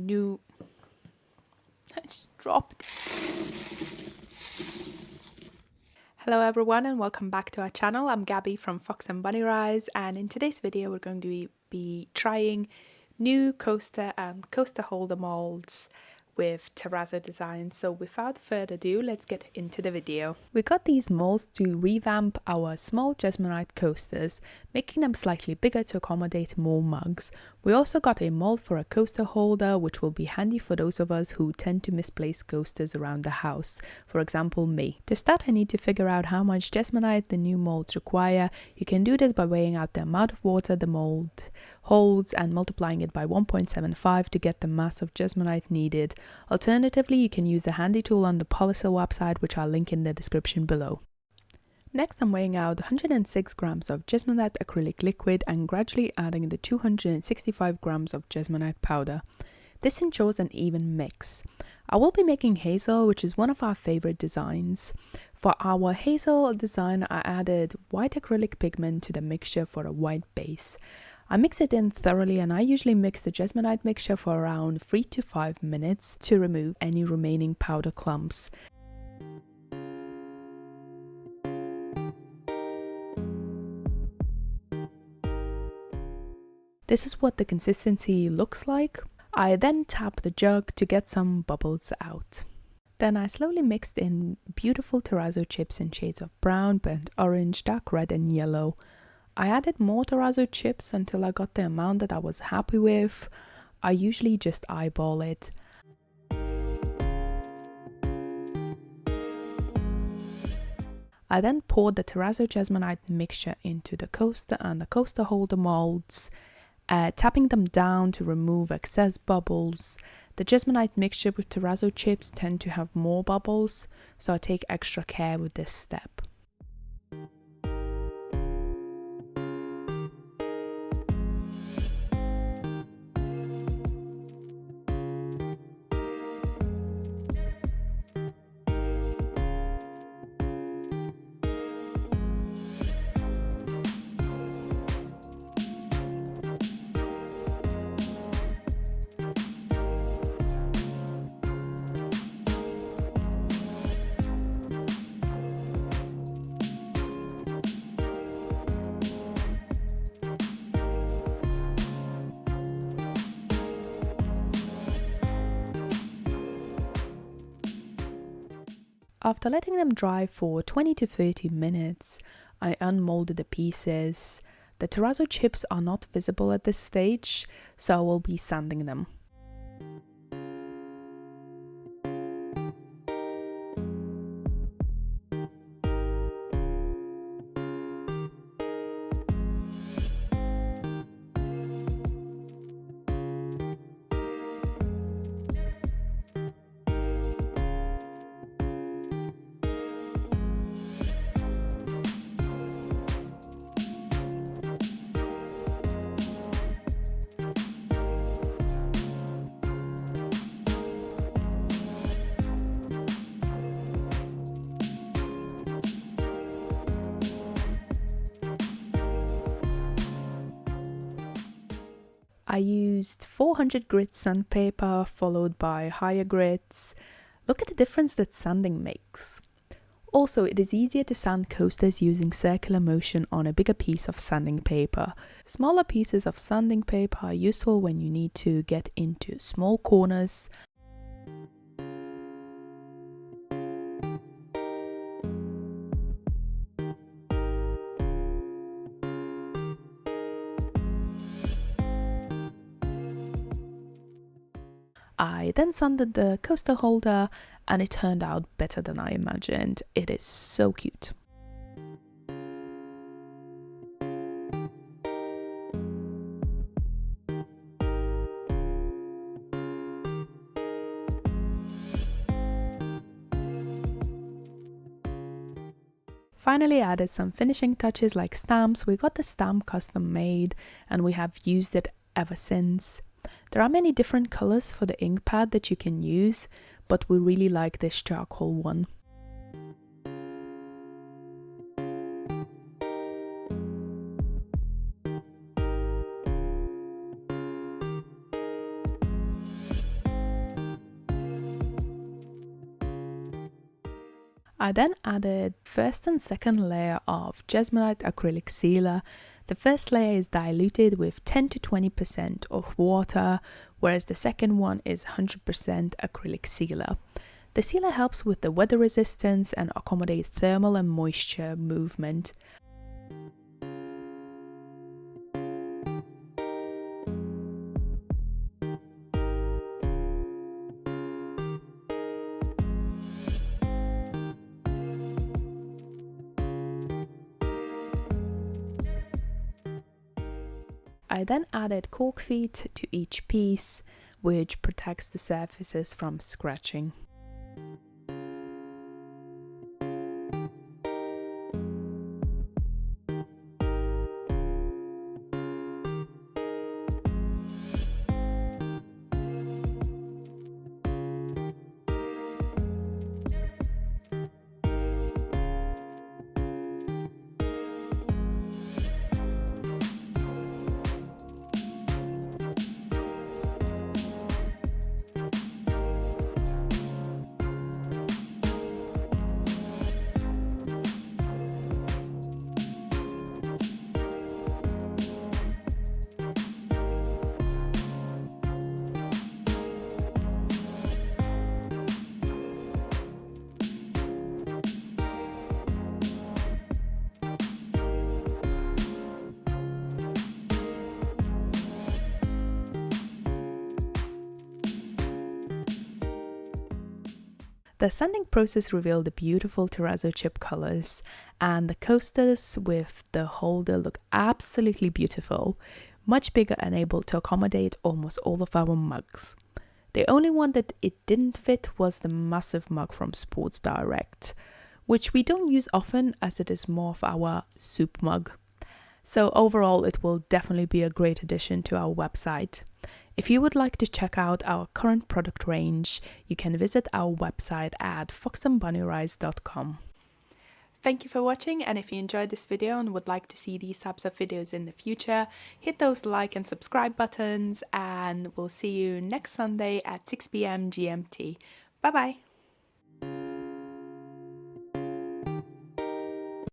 new... I just dropped. Hello everyone and welcome back to our channel. I'm Gabby from Fox and Bunny Rise, and in today's video we're going to be trying new coaster and coaster holder molds with Terrazzo design. So without further ado, let's get into the video. We got these molds to revamp our small Jesmonite coasters, making them slightly bigger to accommodate more mugs. We also got a mold for a coaster holder, which will be handy for those of us who tend to misplace coasters around the house, for example me. To start, I need to figure out how much Jesmonite the new molds require. You can do this by weighing out the amount of water the mold holds and multiplying it by 1.75 to get the mass of Jesmonite needed. Alternatively, you can use the handy tool on the Polysil website, which I'll link in the description below. Next, I'm weighing out 106 grams of Jesmonite acrylic liquid and gradually adding the 265 grams of Jesmonite powder. This ensures an even mix. I will be making hazel, which is one of our favorite designs. For our hazel design, I added white acrylic pigment to the mixture for a white base. I mix it in thoroughly, and I usually mix the Jesmonite mixture for around 3 to 5 minutes to remove any remaining powder clumps. This is what the consistency looks like. I then tap the jug to get some bubbles out. Then I slowly mixed in beautiful terrazzo chips in shades of brown, burnt orange, dark red and yellow. I added more terrazzo chips until I got the amount that I was happy with. I usually just eyeball it. I then poured the terrazzo Jesmonite mixture into the coaster and the coaster holder molds, tapping them down to remove excess bubbles. The Jesmonite mixture with terrazzo chips tend to have more bubbles, so I take extra care with this step. After letting them dry for 20 to 30 minutes, I unmolded the pieces. The terrazzo chips are not visible at this stage, so I will be sanding them. I used 400 grit sandpaper followed by higher grits. Look at the difference that sanding makes. Also, it is easier to sand coasters using circular motion on a bigger piece of sanding paper. Smaller pieces of sanding paper are useful when you need to get into small corners. I then sanded the coaster holder and it turned out better than I imagined. It is so cute. Finally added some finishing touches like stamps. We got the stamp custom made and we have used it ever since. There are many different colors for the ink pad that you can use, but we really like this charcoal one. I then added first and second layer of Jesmonite acrylic sealer. The first layer is diluted with 10 to 20% of water, whereas the second one is 100% acrylic sealer. The sealer helps with the weather resistance and accommodate thermal and moisture movement. I then added Cork Feet to each piece, which protects the surfaces from scratching. The sanding process revealed the beautiful terrazzo chip colors, and the coasters with the holder look absolutely beautiful, much bigger and able to accommodate almost all of our mugs. The only one that it didn't fit was the massive mug from Sports Direct, which we don't use often as it is more of our soup mug. So overall, it will definitely be a great addition to our website. If you would like to check out our current product range, you can visit our website at foxandbunnyrise.com. Thank you for watching, and if you enjoyed this video and would like to see these types of videos in the future, hit those like and subscribe buttons, and we'll see you next Sunday at 6 p.m. GMT. Bye bye!